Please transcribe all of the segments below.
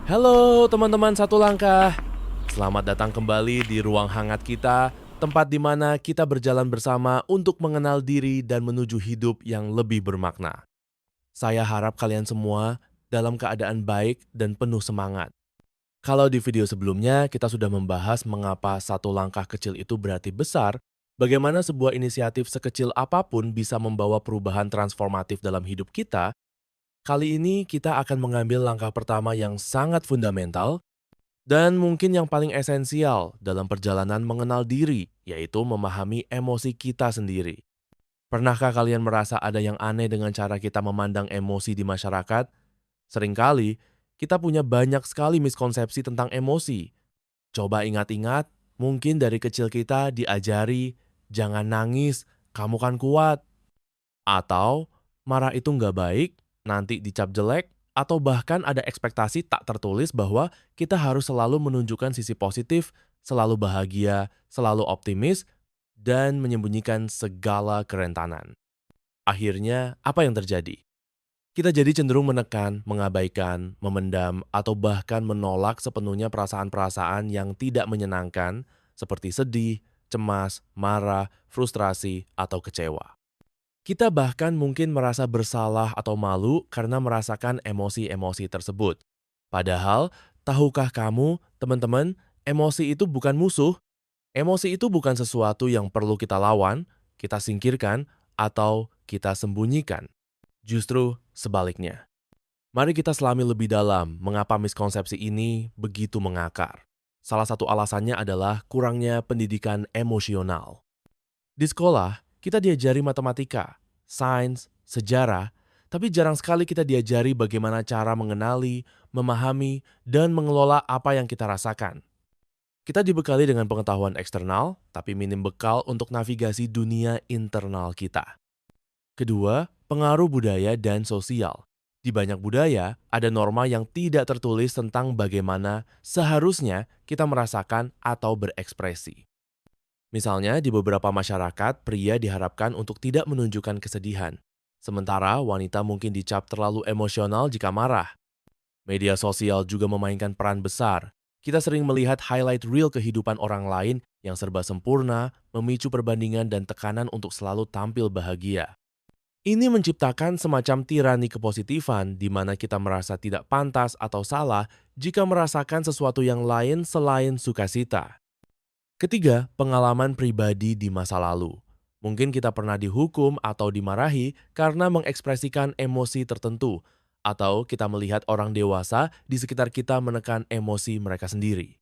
Halo teman-teman satu langkah. Selamat datang kembali di ruang hangat kita, tempat di mana kita berjalan bersama untuk mengenal diri dan menuju hidup yang lebih bermakna. Saya harap kalian semua dalam keadaan baik dan penuh semangat. Kalau di video sebelumnya kita sudah membahas mengapa satu langkah kecil itu berarti besar, bagaimana sebuah inisiatif sekecil apapun bisa membawa perubahan transformatif dalam hidup kita. Kali ini kita akan mengambil langkah pertama yang sangat fundamental dan mungkin yang paling esensial dalam perjalanan mengenal diri, yaitu memahami emosi kita sendiri. Pernahkah kalian merasa ada yang aneh dengan cara kita memandang emosi di masyarakat? Seringkali, kita punya banyak sekali miskonsepsi tentang emosi. Coba ingat-ingat, mungkin dari kecil kita diajari, jangan nangis, kamu kan kuat. Atau, marah itu nggak baik, nanti dicap jelek, atau bahkan ada ekspektasi tak tertulis bahwa kita harus selalu menunjukkan sisi positif, selalu bahagia, selalu optimis, dan menyembunyikan segala kerentanan. Akhirnya, apa yang terjadi? Kita jadi cenderung menekan, mengabaikan, memendam, atau bahkan menolak sepenuhnya perasaan-perasaan yang tidak menyenangkan, seperti sedih, cemas, marah, frustrasi, atau kecewa. Kita bahkan mungkin merasa bersalah atau malu karena merasakan emosi-emosi tersebut. Padahal, tahukah kamu, teman-teman, emosi itu bukan musuh. Emosi itu bukan sesuatu yang perlu kita lawan, kita singkirkan, atau kita sembunyikan. Justru sebaliknya. Mari kita selami lebih dalam mengapa miskonsepsi ini begitu mengakar. Salah satu alasannya adalah kurangnya pendidikan emosional. Di sekolah, kita diajari matematika, sains, sejarah, tapi jarang sekali kita diajari bagaimana cara mengenali, memahami, dan mengelola apa yang kita rasakan. Kita dibekali dengan pengetahuan eksternal, tapi minim bekal untuk navigasi dunia internal kita. Kedua, pengaruh budaya dan sosial. Di banyak budaya, ada norma yang tidak tertulis tentang bagaimana seharusnya kita merasakan atau berekspresi. Misalnya, di beberapa masyarakat, pria diharapkan untuk tidak menunjukkan kesedihan. Sementara wanita mungkin dicap terlalu emosional jika marah. Media sosial juga memainkan peran besar. Kita sering melihat highlight reel kehidupan orang lain yang serba sempurna, memicu perbandingan dan tekanan untuk selalu tampil bahagia. Ini menciptakan semacam tirani kepositifan di mana kita merasa tidak pantas atau salah jika merasakan sesuatu yang lain selain sukacita. Ketiga, pengalaman pribadi di masa lalu. Mungkin kita pernah dihukum atau dimarahi karena mengekspresikan emosi tertentu, atau kita melihat orang dewasa di sekitar kita menekan emosi mereka sendiri.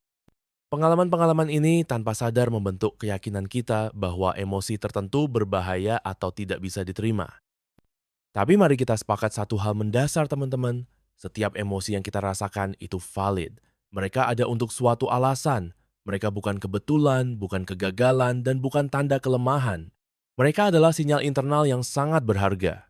Pengalaman-pengalaman ini tanpa sadar membentuk keyakinan kita bahwa emosi tertentu berbahaya atau tidak bisa diterima. Tapi mari kita sepakat satu hal mendasar, teman-teman. Setiap emosi yang kita rasakan itu valid. Mereka ada untuk suatu alasan. Mereka bukan kebetulan, bukan kegagalan, dan bukan tanda kelemahan. Mereka adalah sinyal internal yang sangat berharga.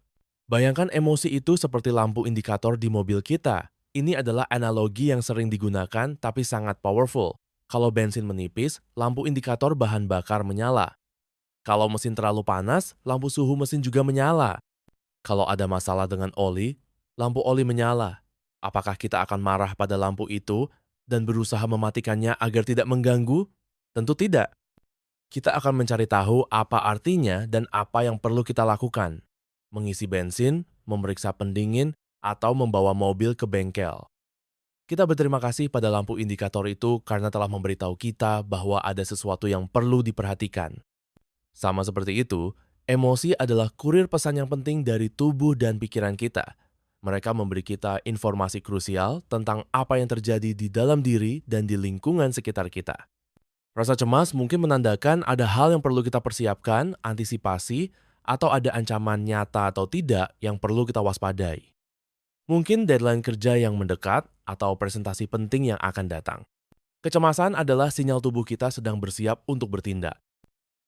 Bayangkan emosi itu seperti lampu indikator di mobil kita. Ini adalah analogi yang sering digunakan tapi sangat powerful. Kalau bensin menipis, lampu indikator bahan bakar menyala. Kalau mesin terlalu panas, lampu suhu mesin juga menyala. Kalau ada masalah dengan oli, lampu oli menyala. Apakah kita akan marah pada lampu itu dan berusaha mematikannya agar tidak mengganggu? Tentu tidak. Kita akan mencari tahu apa artinya dan apa yang perlu kita lakukan. Mengisi bensin, memeriksa pendingin, atau membawa mobil ke bengkel. Kita berterima kasih pada lampu indikator itu karena telah memberitahu kita bahwa ada sesuatu yang perlu diperhatikan. Sama seperti itu, emosi adalah kurir pesan yang penting dari tubuh dan pikiran kita. Mereka memberi kita informasi krusial tentang apa yang terjadi di dalam diri dan di lingkungan sekitar kita. Rasa cemas mungkin menandakan ada hal yang perlu kita persiapkan, antisipasi, atau ada ancaman nyata atau tidak yang perlu kita waspadai. Mungkin deadline kerja yang mendekat atau presentasi penting yang akan datang. Kecemasan adalah sinyal tubuh kita sedang bersiap untuk bertindak.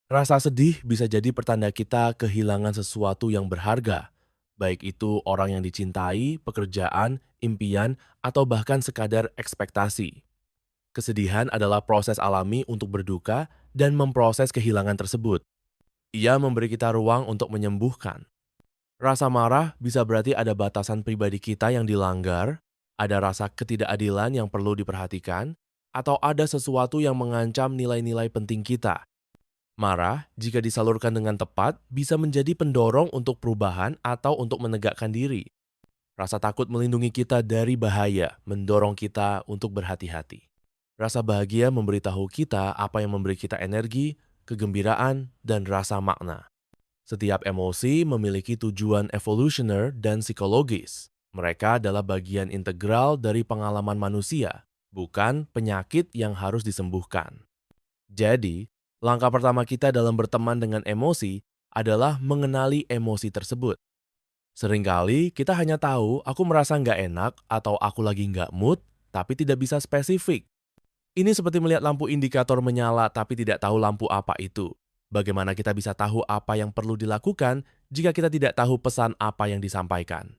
Rasa sedih bisa jadi pertanda kita kehilangan sesuatu yang berharga, baik itu orang yang dicintai, pekerjaan, impian, atau bahkan sekadar ekspektasi. Kesedihan adalah proses alami untuk berduka dan memproses kehilangan tersebut. Ia memberi kita ruang untuk menyembuhkan. Rasa marah bisa berarti ada batasan pribadi kita yang dilanggar, Ada rasa ketidakadilan yang perlu diperhatikan, atau ada sesuatu yang mengancam nilai-nilai penting kita. Marah, jika disalurkan dengan tepat, bisa menjadi pendorong untuk perubahan atau untuk menegakkan diri. Rasa takut melindungi kita dari bahaya, mendorong kita untuk berhati-hati. Rasa bahagia memberitahu kita apa yang memberi kita energi, kegembiraan, dan rasa makna. Setiap emosi memiliki tujuan evolusioner dan psikologis. Mereka adalah bagian integral dari pengalaman manusia, bukan penyakit yang harus disembuhkan. Jadi, langkah pertama kita dalam berteman dengan emosi adalah mengenali emosi tersebut. Seringkali kita hanya tahu aku merasa nggak enak atau aku lagi nggak mood, tapi tidak bisa spesifik. Ini seperti melihat lampu indikator menyala tapi tidak tahu lampu apa itu. Bagaimana kita bisa tahu apa yang perlu dilakukan jika kita tidak tahu pesan apa yang disampaikan?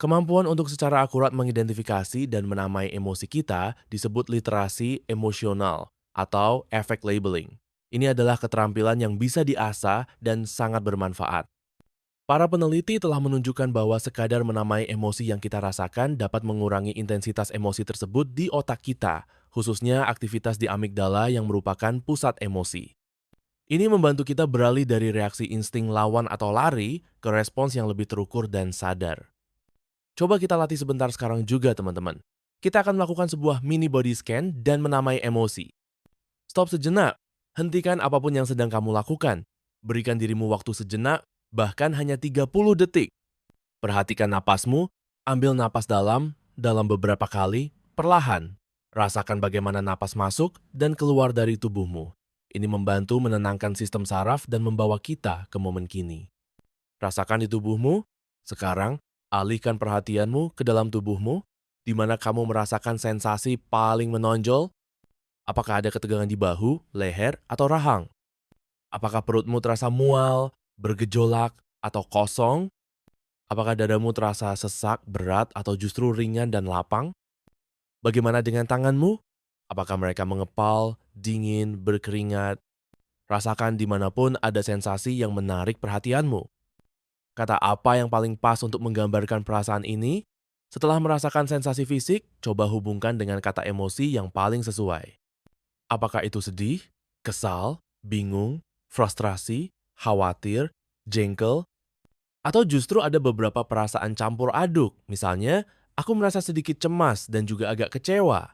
Kemampuan untuk secara akurat mengidentifikasi dan menamai emosi kita disebut literasi emosional atau effect labeling. Ini adalah keterampilan yang bisa diasah dan sangat bermanfaat. Para peneliti telah menunjukkan bahwa sekadar menamai emosi yang kita rasakan dapat mengurangi intensitas emosi tersebut di otak kita, khususnya aktivitas di amigdala yang merupakan pusat emosi. Ini membantu kita beralih dari reaksi insting lawan atau lari ke respons yang lebih terukur dan sadar. Coba kita latih sebentar sekarang juga, teman-teman. Kita akan melakukan sebuah mini body scan dan menamai emosi. Stop sejenak, hentikan apapun yang sedang kamu lakukan. Berikan dirimu waktu sejenak, bahkan hanya 30 detik. Perhatikan napasmu, ambil napas dalam beberapa kali, perlahan. Rasakan bagaimana napas masuk dan keluar dari tubuhmu. Ini membantu menenangkan sistem saraf dan membawa kita ke momen kini. Rasakan di tubuhmu. Sekarang, alihkan perhatianmu ke dalam tubuhmu, di mana kamu merasakan sensasi paling menonjol. Apakah ada ketegangan di bahu, leher, atau rahang? Apakah perutmu terasa mual, bergejolak, atau kosong? Apakah dadamu terasa sesak, berat, atau justru ringan dan lapang? Bagaimana dengan tanganmu? Apakah mereka mengepal, dingin, berkeringat? Rasakan dimanapun ada sensasi yang menarik perhatianmu. Kata apa yang paling pas untuk menggambarkan perasaan ini? Setelah merasakan sensasi fisik, coba hubungkan dengan kata emosi yang paling sesuai. Apakah itu sedih, kesal, bingung, frustrasi, khawatir, jengkel, atau justru ada beberapa perasaan campur aduk? Misalnya, aku merasa sedikit cemas dan juga agak kecewa.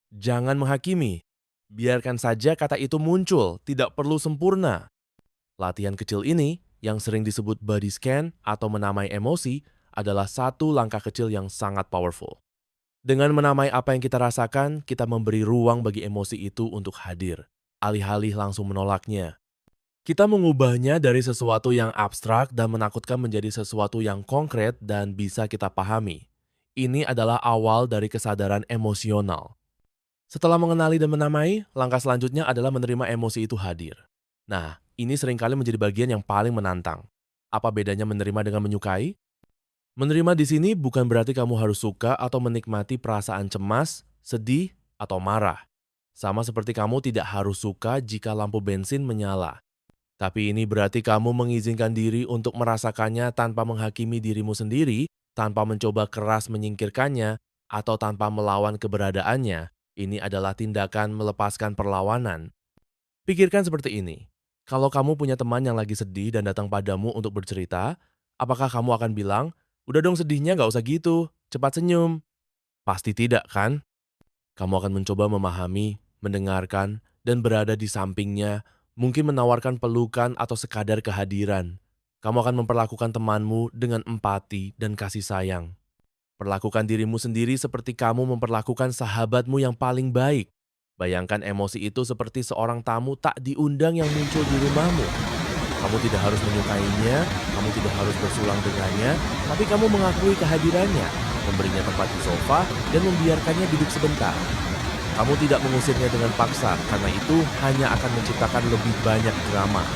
Jangan menghakimi. Biarkan saja kata itu muncul, tidak perlu sempurna. Latihan kecil ini, yang sering disebut body scan atau menamai emosi, adalah satu langkah kecil yang sangat powerful. Dengan menamai apa yang kita rasakan, kita memberi ruang bagi emosi itu untuk hadir, alih-alih langsung menolaknya. Kita mengubahnya dari sesuatu yang abstrak dan menakutkan menjadi sesuatu yang konkret dan bisa kita pahami. Ini adalah awal dari kesadaran emosional. Setelah mengenali dan menamai, langkah selanjutnya adalah menerima emosi itu hadir. Nah, ini seringkali menjadi bagian yang paling menantang. Apa bedanya menerima dengan menyukai? Menerima di sini bukan berarti kamu harus suka atau menikmati perasaan cemas, sedih, atau marah. Sama seperti kamu tidak harus suka jika lampu bensin menyala. Tapi ini berarti kamu mengizinkan diri untuk merasakannya tanpa menghakimi dirimu sendiri, tanpa mencoba keras menyingkirkannya, atau tanpa melawan keberadaannya. Ini adalah tindakan melepaskan perlawanan. Pikirkan seperti ini. Kalau kamu punya teman yang lagi sedih dan datang padamu untuk bercerita, apakah kamu akan bilang, "Udah dong sedihnya, gak usah gitu, cepat senyum"? Pasti tidak, kan? Kamu akan mencoba memahami, mendengarkan, dan berada di sampingnya, mungkin menawarkan pelukan atau sekadar kehadiran. Kamu akan memperlakukan temanmu dengan empati dan kasih sayang. Perlakukan dirimu sendiri seperti kamu memperlakukan sahabatmu yang paling baik. Bayangkan emosi itu seperti seorang tamu tak diundang yang muncul di rumahmu. Kamu tidak harus menyukainya, kamu tidak harus bersulang dengannya, tapi kamu mengakui kehadirannya, memberinya tempat di sofa, dan membiarkannya duduk sebentar. Kamu tidak mengusirnya dengan paksa, karena itu hanya akan menciptakan lebih banyak drama.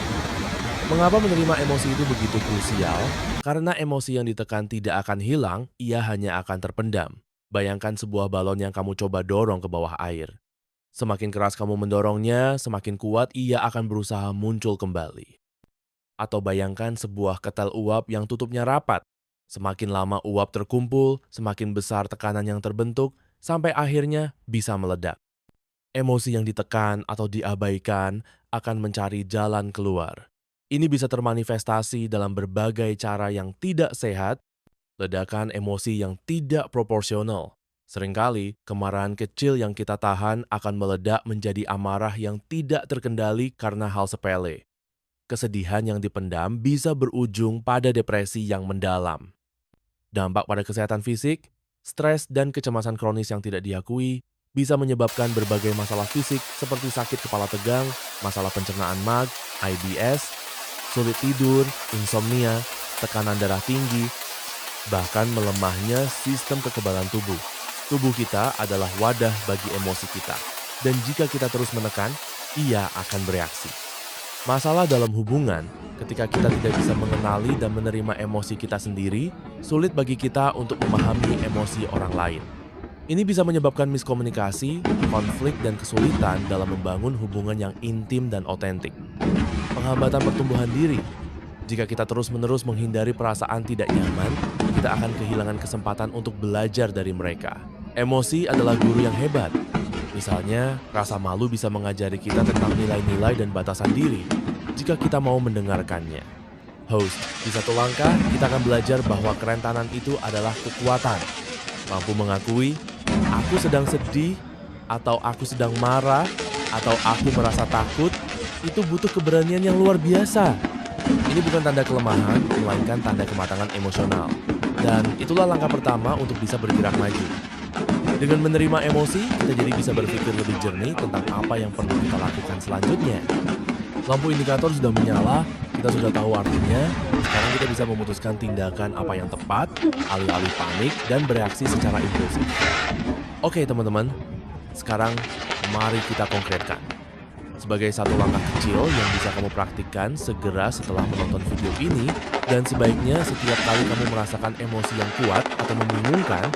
Mengapa menerima emosi itu begitu krusial? Karena emosi yang ditekan tidak akan hilang, ia hanya akan terpendam. Bayangkan sebuah balon yang kamu coba dorong ke bawah air. Semakin keras kamu mendorongnya, semakin kuat ia akan berusaha muncul kembali. Atau bayangkan sebuah ketel uap yang tutupnya rapat. Semakin lama uap terkumpul, semakin besar tekanan yang terbentuk, sampai akhirnya bisa meledak. Emosi yang ditekan atau diabaikan akan mencari jalan keluar. Ini bisa termanifestasi dalam berbagai cara yang tidak sehat, ledakan emosi yang tidak proporsional. Seringkali, kemarahan kecil yang kita tahan akan meledak menjadi amarah yang tidak terkendali karena hal sepele. Kesedihan yang dipendam bisa berujung pada depresi yang mendalam. Dampak pada kesehatan fisik, stres dan kecemasan kronis yang tidak diakui bisa menyebabkan berbagai masalah fisik seperti sakit kepala tegang, masalah pencernaan MAG, IBS, sulit tidur, insomnia, tekanan darah tinggi, bahkan melemahnya sistem kekebalan tubuh. Tubuh kita adalah wadah bagi emosi kita, dan jika kita terus menekan, ia akan bereaksi. Masalah dalam hubungan, ketika kita tidak bisa mengenali dan menerima emosi kita sendiri, sulit bagi kita untuk memahami emosi orang lain. Ini bisa menyebabkan miskomunikasi, konflik, dan kesulitan dalam membangun hubungan yang intim dan otentik. Penghambatan pertumbuhan diri. Jika kita terus-menerus menghindari perasaan tidak nyaman, kita akan kehilangan kesempatan untuk belajar dari mereka. Emosi adalah guru yang hebat. Misalnya, rasa malu bisa mengajari kita tentang nilai-nilai dan batasan diri jika kita mau mendengarkannya. Host, di satu langkah, kita akan belajar bahwa kerentanan itu adalah kekuatan. Mampu mengakui, aku sedang sedih, atau aku sedang marah, atau aku merasa takut, itu butuh keberanian yang luar biasa. Ini bukan tanda kelemahan, melainkan tanda kematangan emosional. Dan itulah langkah pertama untuk bisa bergerak maju. Dengan menerima emosi, kita jadi bisa berpikir lebih jernih tentang apa yang perlu kita lakukan selanjutnya. Lampu indikator sudah menyala, kita sudah tahu artinya, sekarang kita bisa memutuskan tindakan apa yang tepat, alih-alih panik, dan bereaksi secara impulsif. Oke teman-teman, sekarang mari kita konkretkan. Sebagai satu langkah kecil yang bisa kamu praktikkan segera setelah menonton video ini, dan sebaiknya setiap kali kamu merasakan emosi yang kuat atau membingungkan,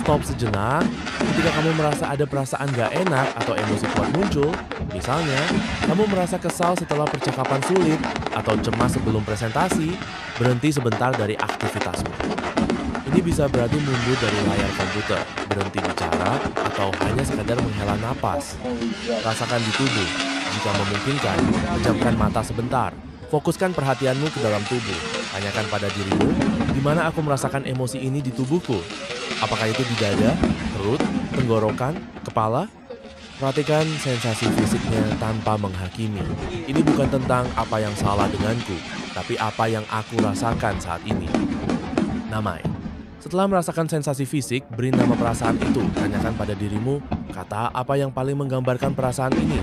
stop sejenak ketika kamu merasa ada perasaan gak enak atau emosi kuat muncul. Misalnya, kamu merasa kesal setelah percakapan sulit atau cemas sebelum presentasi, berhenti sebentar dari aktivitasmu. Ini bisa berarti mundur dari layar komputer, berhenti bicara, atau hanya sekadar menghela napas. Rasakan di tubuh. Jika memungkinkan, pejamkan mata sebentar. Fokuskan perhatianmu ke dalam tubuh. Tanyakan pada dirimu, di mana aku merasakan emosi ini di tubuhku? Apakah itu di dada, perut, tenggorokan, kepala? Perhatikan sensasi fisiknya tanpa menghakimi. Ini bukan tentang apa yang salah denganku, tapi apa yang aku rasakan saat ini. Namai. Setelah merasakan sensasi fisik, beri nama perasaan itu. Tanyakan pada dirimu, kata apa yang paling menggambarkan perasaan ini.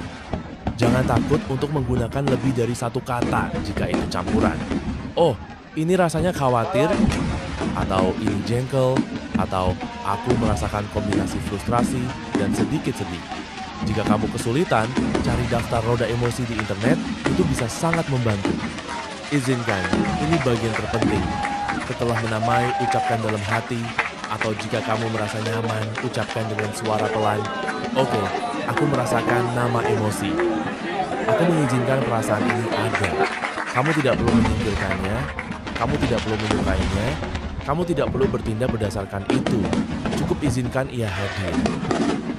Jangan takut untuk menggunakan lebih dari satu kata jika itu campuran. Oh, ini rasanya khawatir, atau ini jengkel, atau aku merasakan kombinasi frustrasi dan sedikit sedih. Jika kamu kesulitan, cari daftar roda emosi di internet, itu bisa sangat membantu. Izinkan, ini bagian terpenting. Setelah menamai, ucapkan dalam hati, atau jika kamu merasa nyaman, ucapkan dengan suara pelan. Oke, aku merasakan nama emosi. Aku mengizinkan perasaan ini ada. Kamu tidak perlu menyingkirkannya, kamu tidak perlu menyukainya, kamu tidak perlu bertindak berdasarkan itu. Cukup izinkan ia hadir.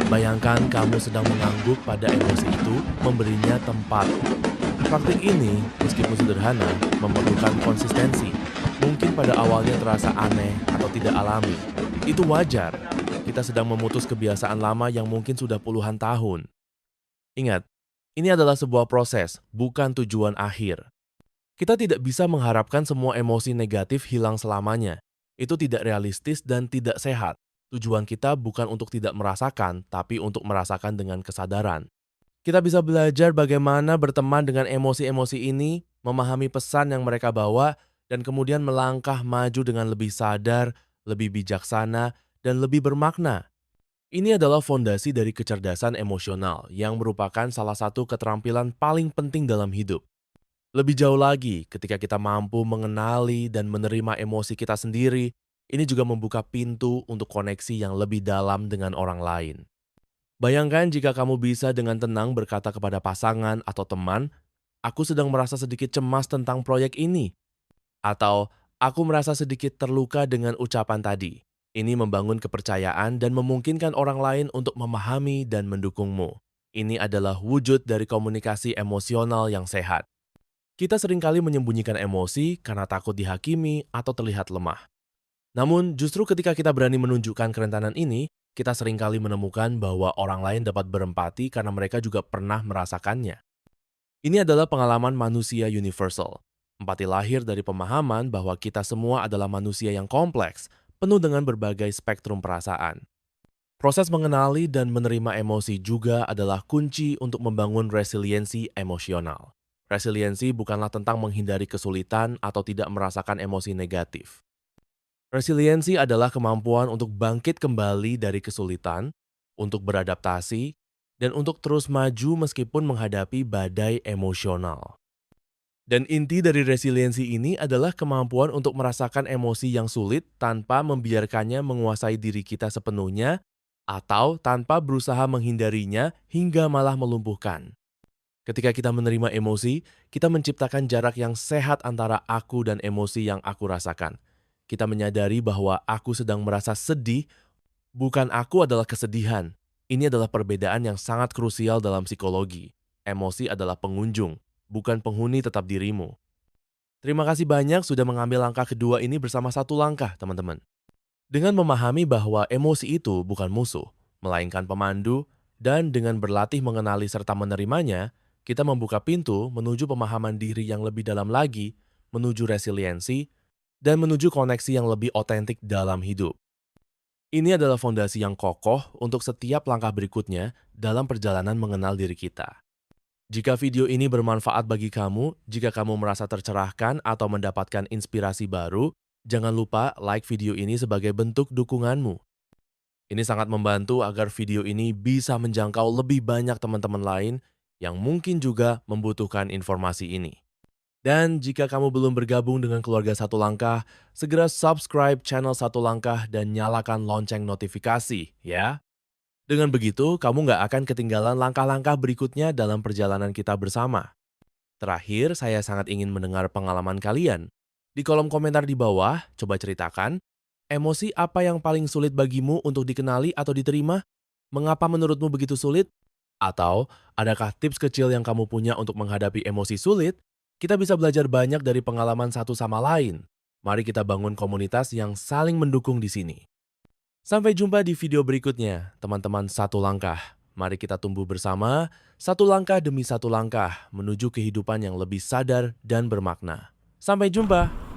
Bayangkan kamu sedang mengangguk pada emosi itu, memberinya tempat. Praktik ini, meskipun sederhana, memerlukan konsistensi. Mungkin pada awalnya terasa aneh atau tidak alami. Itu wajar. Kita sedang memutus kebiasaan lama yang mungkin sudah puluhan tahun. Ingat, ini adalah sebuah proses, bukan tujuan akhir. Kita tidak bisa mengharapkan semua emosi negatif hilang selamanya. Itu tidak realistis dan tidak sehat. Tujuan kita bukan untuk tidak merasakan, tapi untuk merasakan dengan kesadaran. Kita bisa belajar bagaimana berteman dengan emosi-emosi ini, memahami pesan yang mereka bawa, dan kemudian melangkah maju dengan lebih sadar, lebih bijaksana, dan lebih bermakna. Ini adalah fondasi dari kecerdasan emosional yang merupakan salah satu keterampilan paling penting dalam hidup. Lebih jauh lagi, ketika kita mampu mengenali dan menerima emosi kita sendiri, ini juga membuka pintu untuk koneksi yang lebih dalam dengan orang lain. Bayangkan jika kamu bisa dengan tenang berkata kepada pasangan atau teman, "Aku sedang merasa sedikit cemas tentang proyek ini." Atau, Aku merasa sedikit terluka dengan ucapan tadi. Ini membangun kepercayaan dan memungkinkan orang lain untuk memahami dan mendukungmu. Ini adalah wujud dari komunikasi emosional yang sehat. Kita seringkali menyembunyikan emosi karena takut dihakimi atau terlihat lemah. Namun, justru ketika kita berani menunjukkan kerentanan ini, kita seringkali menemukan bahwa orang lain dapat berempati karena mereka juga pernah merasakannya. Ini adalah pengalaman manusia universal. Empati lahir dari pemahaman bahwa kita semua adalah manusia yang kompleks, penuh dengan berbagai spektrum perasaan. Proses mengenali dan menerima emosi juga adalah kunci untuk membangun resiliensi emosional. Resiliensi bukanlah tentang menghindari kesulitan atau tidak merasakan emosi negatif. Resiliensi adalah kemampuan untuk bangkit kembali dari kesulitan, untuk beradaptasi, dan untuk terus maju meskipun menghadapi badai emosional. Dan inti dari resiliensi ini adalah kemampuan untuk merasakan emosi yang sulit tanpa membiarkannya menguasai diri kita sepenuhnya atau tanpa berusaha menghindarinya hingga malah melumpuhkan. Ketika kita menerima emosi, kita menciptakan jarak yang sehat antara aku dan emosi yang aku rasakan. Kita menyadari bahwa aku sedang merasa sedih, bukan aku adalah kesedihan. Ini adalah perbedaan yang sangat krusial dalam psikologi. Emosi adalah pengunjung, bukan penghuni tetap dirimu. Terima kasih banyak sudah mengambil langkah kedua ini bersama satu langkah, teman-teman. Dengan memahami bahwa emosi itu bukan musuh, melainkan pemandu, dan dengan berlatih mengenali serta menerimanya, kita membuka pintu menuju pemahaman diri yang lebih dalam lagi, menuju resiliensi, dan menuju koneksi yang lebih otentik dalam hidup. Ini adalah fondasi yang kokoh untuk setiap langkah berikutnya dalam perjalanan mengenal diri kita. Jika video ini bermanfaat bagi kamu, jika kamu merasa tercerahkan atau mendapatkan inspirasi baru, jangan lupa like video ini sebagai bentuk dukunganmu. Ini sangat membantu agar video ini bisa menjangkau lebih banyak teman-teman lain yang mungkin juga membutuhkan informasi ini. Dan jika kamu belum bergabung dengan keluarga Satu Langkah, segera subscribe channel Satu Langkah dan nyalakan lonceng notifikasi, ya. Dengan begitu, kamu nggak akan ketinggalan langkah-langkah berikutnya dalam perjalanan kita bersama. Terakhir, saya sangat ingin mendengar pengalaman kalian. Di kolom komentar di bawah, coba ceritakan, emosi apa yang paling sulit bagimu untuk dikenali atau diterima? Mengapa menurutmu begitu sulit? Atau, adakah tips kecil yang kamu punya untuk menghadapi emosi sulit? Kita bisa belajar banyak dari pengalaman satu sama lain. Mari kita bangun komunitas yang saling mendukung di sini. Sampai jumpa di video berikutnya, teman-teman Satu Langkah. Mari kita tumbuh bersama, satu langkah demi satu langkah, menuju kehidupan yang lebih sadar dan bermakna. Sampai jumpa!